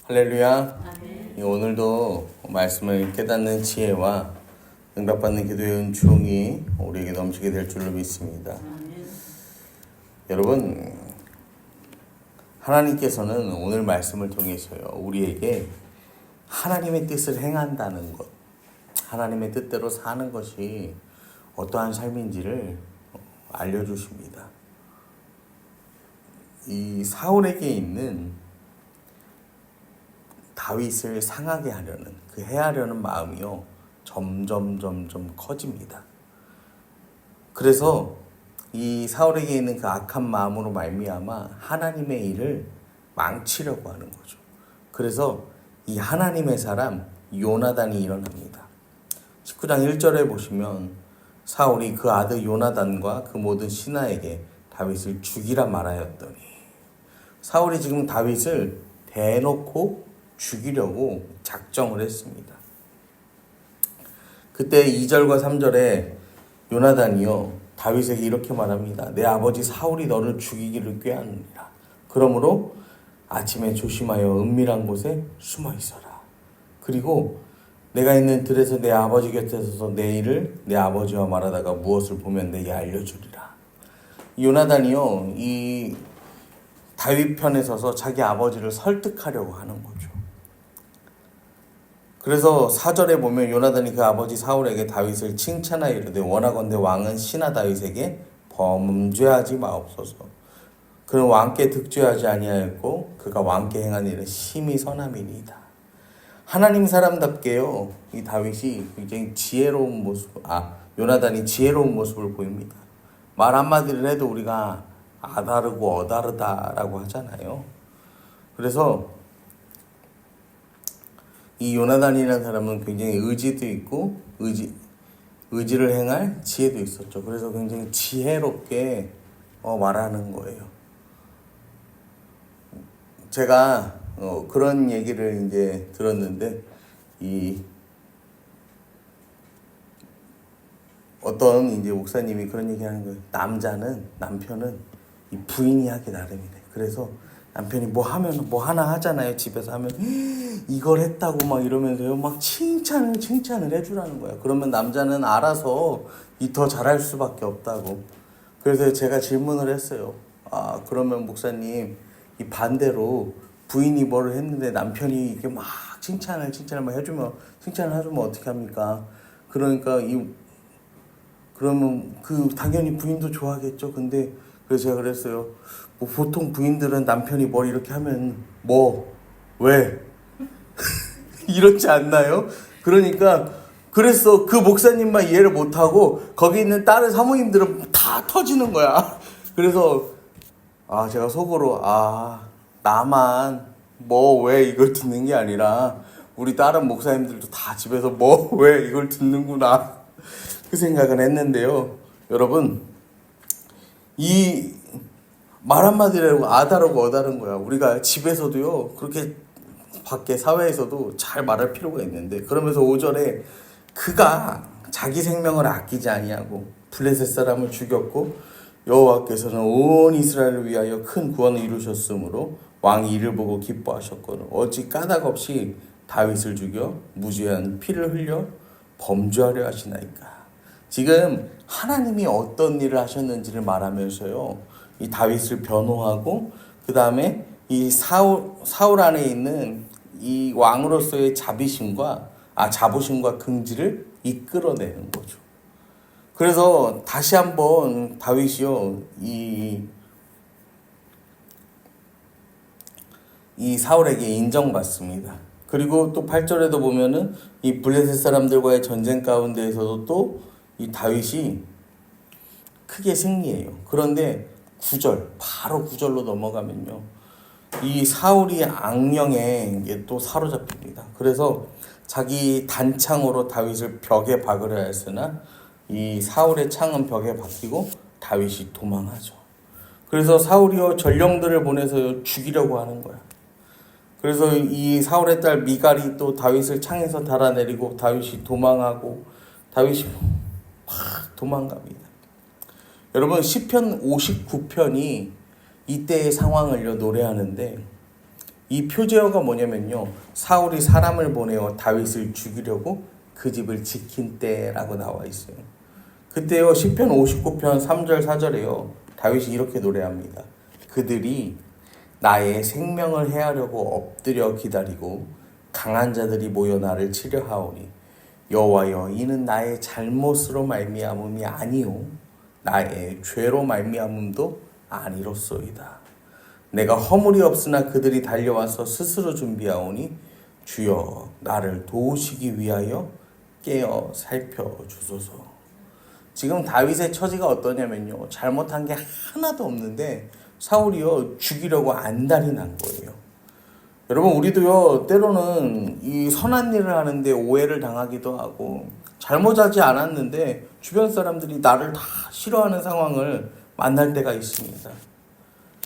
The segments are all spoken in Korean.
할렐루야. 아멘. 오늘도 말씀을 깨닫는 지혜와 응답받는 기도의 은총이 우리에게 넘치게 될 줄로 믿습니다. 아멘. 여러분, 하나님께서는 오늘 말씀을 통해서요, 우리에게 하나님의 뜻을 행한다는 것, 하나님의 뜻대로 사는 것이 어떠한 삶인지를 알려주십니다. 이 사울에게 있는 다윗을 상하게 하려는, 그 해하려는 마음이요, 점점 커집니다. 그래서 이 사울에게 있는 그 악한 마음으로 말미암아 하나님의 일을 망치려고 하는 거죠. 그래서 이 하나님의 사람 요나단이 일어납니다. 19장 1절에 보시면 사울이 그 아들 요나단과 그 모든 신하에게 다윗을 죽이라 말하였더니, 사울이 지금 다윗을 대놓고 죽이려고 작정을 했습니다. 그때 2절과 3절에 요나단이요, 다윗에게 이렇게 말합니다. 내 아버지 사울이 너를 죽이기를 꾀하느니라. 그러므로 아침에 조심하여 은밀한 곳에 숨어 있어라. 그리고 내가 있는 들에서 내 아버지 곁에 서서 내 일을 내 아버지와 말하다가 무엇을 보면 내게 알려주리라. 요나단이요, 이 다윗 편에 서서 자기 아버지를 설득하려고 하는 거죠. 그래서 4절에 보면 요나단이 그 아버지 사울에게 다윗을 칭찬하여 이르되 원하건대 왕은 신하 다윗에게 범죄하지 마옵소서. 그는 왕께 득죄하지 아니하였고 그가 왕께 행한 일은 심히 선함이니이다. 하나님 사람답게요, 이 다윗이 굉장히 지혜로운 모습, 요나단이 지혜로운 모습을 보입니다. 말 한마디를 해도 우리가 아다르고 어다르다라고 하잖아요. 그래서 이 요나단이라는 사람은 굉장히 의지도 있고 의지를 행할 지혜도 있었죠. 그래서 굉장히 지혜롭게 말하는 거예요. 제가 그런 얘기를 이제 들었는데, 이 어떤 이제 목사님이 그런 얘기하는 거예요. 남편은 이 부인이 하기 나름이래. 그래서 남편이 뭐 하나 하잖아요. 집에서 하면 이걸 했다고 막 이러면서요, 막 칭찬을 해주라는 거야. 그러면 남자는 알아서 더 잘할 수밖에 없다고. 그래서 제가 질문을 했어요. 그러면 목사님, 이 반대로 부인이 뭐를 했는데 남편이 이게 막 칭찬을 막 해주면, 칭찬을 해주면 어떻게 합니까? 그러니까 그러면 당연히 부인도 좋아하겠죠. 근데 그래서 제가 그랬어요. 뭐 보통 부인들은 남편이 뭘 이렇게 하면 왜? 이렇지 않나요? 그러니까 그래서 그 목사님만 이해를 못하고 거기 있는 다른 사모님들은 다 터지는 거야. 그래서 제가 속으로 나만 왜 이걸 듣는 게 아니라 우리 다른 목사님들도 다 집에서 왜 이걸 듣는구나, 그 생각을 했는데요. 여러분, 이 말 한마디라고 아다르고 어다른 거야. 우리가 집에서도요, 그렇게 밖에 사회에서도 잘 말할 필요가 있는데, 그러면서 5절에 그가 자기 생명을 아끼지 아니하고 블레셋 사람을 죽였고 여호와께서는 온 이스라엘을 위하여 큰 구원을 이루셨으므로 왕이 이를 보고 기뻐하셨거늘 어찌 까닭 없이 다윗을 죽여 무죄한 피를 흘려 범죄하려 하시나이까. 지금 하나님이 어떤 일을 하셨는지를 말하면서요, 이 다윗을 변호하고, 그 다음에 이 사울 안에 있는 이 왕으로서의 자부심과 긍지를 이끌어내는 거죠. 그래서 다시 한번 다윗이요, 이 사울에게 인정받습니다. 그리고 또 8절에도 보면은 이 블레셋 사람들과의 전쟁 가운데에서도 또 이 다윗이 크게 승리해요. 그런데 바로 9절로 넘어가면요, 이 사울이 악령에 또 사로잡힙니다. 그래서 자기 단창으로 다윗을 벽에 박으려 했으나 이 사울의 창은 벽에 박히고 다윗이 도망하죠. 그래서 사울이요, 전령들을 보내서 죽이려고 하는 거야. 그래서 이 사울의 딸 미갈이 또 다윗을 창에서 달아내리고 다윗이 도망하고, 다윗이 막 도망갑니다. 여러분, 시편 59편이 이때의 상황을 노래하는데, 이 표제어가 뭐냐면요, 사울이 사람을 보내어 다윗을 죽이려고 그 집을 지킨 때라고 나와 있어요. 그때요, 시편 59편 3절 4절에요 다윗이 이렇게 노래합니다. 그들이 나의 생명을 해하려고 엎드려 기다리고 강한 자들이 모여 나를 치려 하오니 여호와여, 이는 나의 잘못으로 말미암음이 아니요 나의 죄로 말미암음도 아니로소이다. 내가 허물이 없으나 그들이 달려와서 스스로 준비하오니 주여 나를 도우시기 위하여 깨어 살펴주소서. 지금 다윗의 처지가 어떠냐면요, 잘못한 게 하나도 없는데 사울이요 죽이려고 안달이 난 거예요. 여러분, 우리도요 때로는 이 선한 일을 하는데 오해를 당하기도 하고 잘못하지 않았는데 주변 사람들이 나를 다 싫어하는 상황을 만날 때가 있습니다.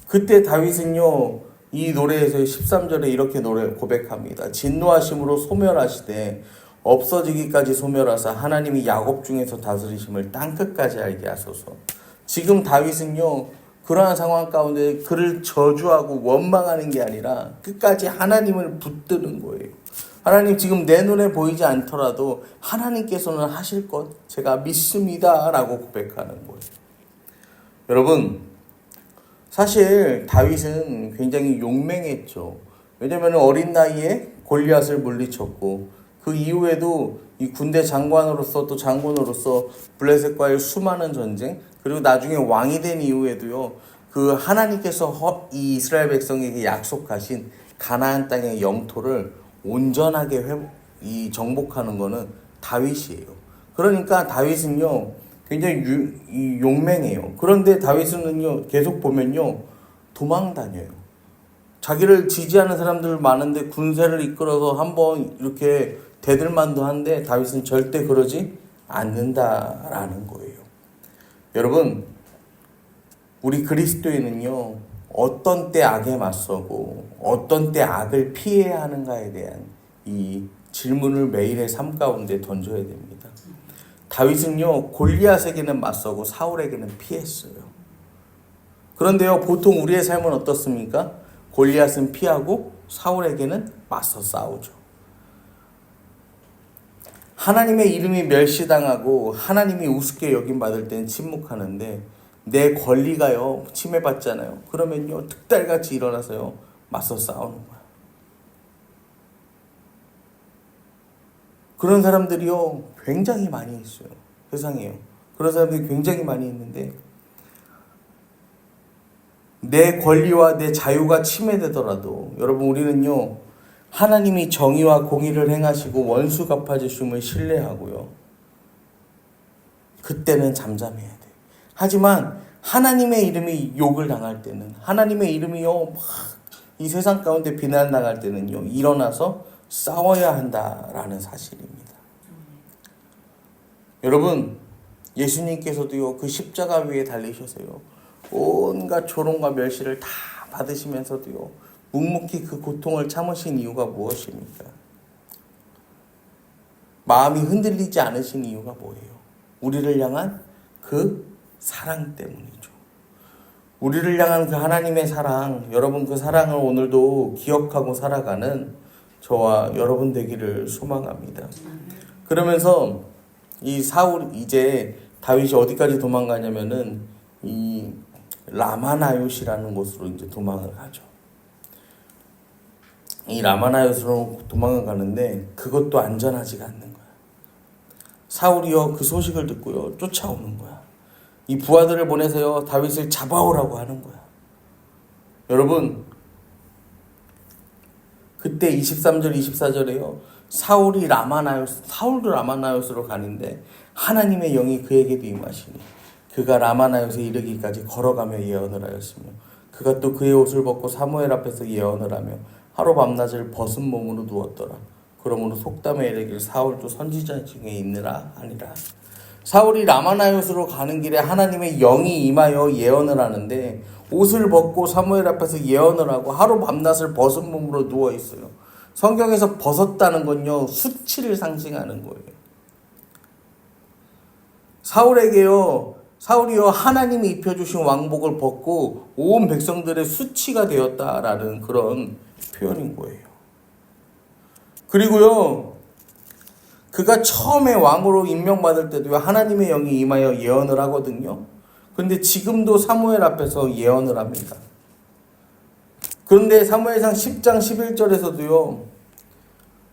그때 다윗은요 이 노래에서 13절에 이렇게 고백합니다. 진노하심으로 소멸하시되 없어지기까지 소멸하사 하나님이 야곱 중에서 다스리심을 땅끝까지 알게 하소서. 지금 다윗은요 그러한 상황 가운데 그를 저주하고 원망하는 게 아니라 끝까지 하나님을 붙드는 거예요. 하나님, 지금 내 눈에 보이지 않더라도 하나님께서는 하실 것 제가 믿습니다 라고 고백하는 거예요. 여러분, 사실 다윗은 굉장히 용맹했죠. 왜냐하면 어린 나이에 골리앗을 물리쳤고 그 이후에도 이 군대 장관으로서 또 장군으로서 블레셋과의 수많은 전쟁, 그리고 나중에 왕이 된 이후에도요 그 하나님께서 이 이스라엘 백성에게 약속하신 가나안 땅의 영토를 온전하게 정복하는 거는 다윗이에요. 그러니까 다윗은요 굉장히 용맹해요. 그런데 다윗은요 계속 보면요 도망 다녀요. 자기를 지지하는 사람들 많은데 군세를 이끌어서 한번 이렇게 대들만도 한데 다윗은 절대 그러지 않는다라는 거예요. 여러분, 우리 그리스도인은요 어떤 때 악에 맞서고 어떤 때 악을 피해야 하는가에 대한 이 질문을 매일의 삶 가운데 던져야 됩니다. 다윗은요 골리앗에게는 맞서고 사울에게는 피했어요. 그런데요 보통 우리의 삶은 어떻습니까? 골리앗은 피하고 사울에게는 맞서 싸우죠. 하나님의 이름이 멸시당하고 하나님이 우습게 여김받을 때는 침묵하는데 내 권리가요 침해받잖아요. 그러면요 득달같이 일어나서요 맞서 싸우는 거야. 그런 사람들이요 굉장히 많이 있어요. 세상에요. 그런 사람들이 굉장히 많이 있는데 내 권리와 내 자유가 침해되더라도 여러분, 우리는요 하나님이 정의와 공의를 행하시고 원수 갚아주심을 신뢰하고요 그때는 잠잠해야 돼. 하지만 하나님의 이름이 욕을 당할 때는, 하나님의 이름이요 막 이 세상 가운데 비난당할 때는요 일어나서 싸워야 한다라는 사실입니다. 여러분, 예수님께서도요 그 십자가 위에 달리셔서요 온갖 조롱과 멸시를 다 받으시면서도요 묵묵히 그 고통을 참으신 이유가 무엇입니까? 마음이 흔들리지 않으신 이유가 뭐예요? 우리를 향한 그 사랑 때문이죠. 우리를 향한 그 하나님의 사랑, 여러분 그 사랑을 오늘도 기억하고 살아가는 저와 여러분 되기를 소망합니다. 그러면서 이 이제 다윗이 어디까지 도망가냐면은 이 라마나요시라는 곳으로 이제 도망을 가죠. 이 라마나요스로 도망을 가는데 그것도 안전하지가 않는 거야. 사울이요 그 소식을 듣고요 쫓아오는 거야. 이 부하들을 보내서요 다윗을 잡아오라고 하는 거야. 여러분, 그때 23절 24절에요 사울도 라마나요스로 가는데 하나님의 영이 그에게도 임하시니 그가 라마나요스에 이르기까지 걸어가며 예언을 하였으며 그가 또 그의 옷을 벗고 사무엘 앞에서 예언을 하며 하루 밤낮을 벗은 몸으로 누웠더라. 그러므로 속담에 이르기를 사울도 선지자 중에 있느라 아니라. 사울이 라마나요스로 가는 길에 하나님의 영이 임하여 예언을 하는데 옷을 벗고 사무엘 앞에서 예언을 하고 하루 밤낮을 벗은 몸으로 누워 있어요. 성경에서 벗었다는 건요 수치를 상징하는 거예요. 사울이요 하나님이 입혀주신 왕복을 벗고 온 백성들의 수치가 되었다라는 그런 표현인 거예요. 그리고요, 그가 처음에 왕으로 임명받을 때도요, 하나님의 영이 임하여 예언을 하거든요. 그런데 지금도 사무엘 앞에서 예언을 합니다. 그런데 사무엘상 10장 11절에서도요,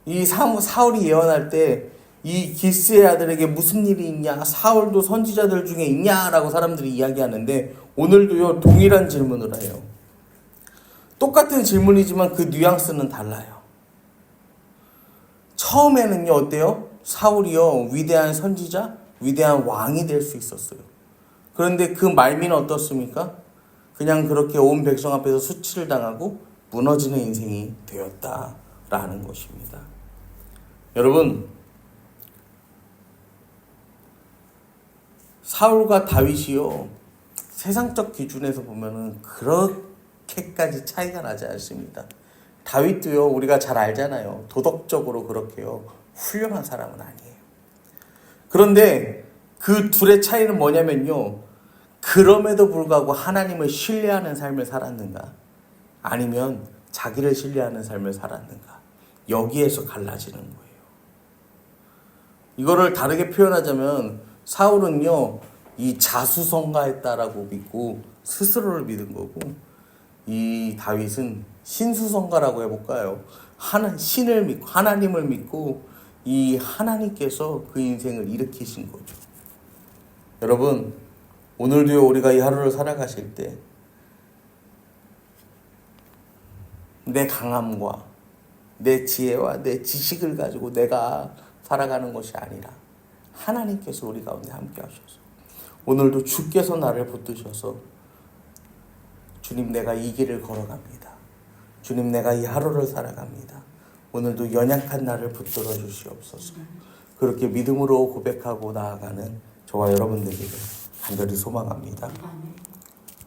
이 사울이 예언할 때 이 기스의 아들에게 무슨 일이 있냐, 사울도 선지자들 중에 있냐라고 사람들이 이야기하는데 오늘도요, 동일한 질문을 해요. 똑같은 질문이지만 그 뉘앙스는 달라요. 처음에는요, 어때요? 사울이요, 위대한 선지자, 위대한 왕이 될 수 있었어요. 그런데 그 말미는 어떻습니까? 그냥 그렇게 온 백성 앞에서 수치를 당하고 무너지는 인생이 되었다라는 것입니다. 여러분, 사울과 다윗이요, 세상적 기준에서 보면은 그렇게까지 차이가 나지 않습니다. 다윗도요, 우리가 잘 알잖아요. 도덕적으로 그렇게요, 훌륭한 사람은 아니에요. 그런데 그 둘의 차이는 뭐냐면요, 그럼에도 불구하고 하나님을 신뢰하는 삶을 살았는가, 아니면 자기를 신뢰하는 삶을 살았는가, 여기에서 갈라지는 거예요. 이거를 다르게 표현하자면 사울은요, 이 자수성가했다라고 믿고 스스로를 믿은 거고, 이 다윗은 신수성가라고 해볼까요? 신을 믿고 하나님을 믿고 이 하나님께서 그 인생을 일으키신 거죠. 여러분, 오늘도요, 우리가 이 하루를 살아가실 때 내 강함과 내 지혜와 내 지식을 가지고 내가 살아가는 것이 아니라 하나님께서 우리 가운데 함께 하셔서 오늘도 주께서 나를 붙드셔서 주님, 내가 이 길을 걸어갑니다. 주님, 내가 이 하루를 살아갑니다. 오늘도 연약한 나를 붙들어 주시옵소서. 그렇게 믿음으로 고백하고 나아가는 저와 여러분들에게 간절히 소망합니다.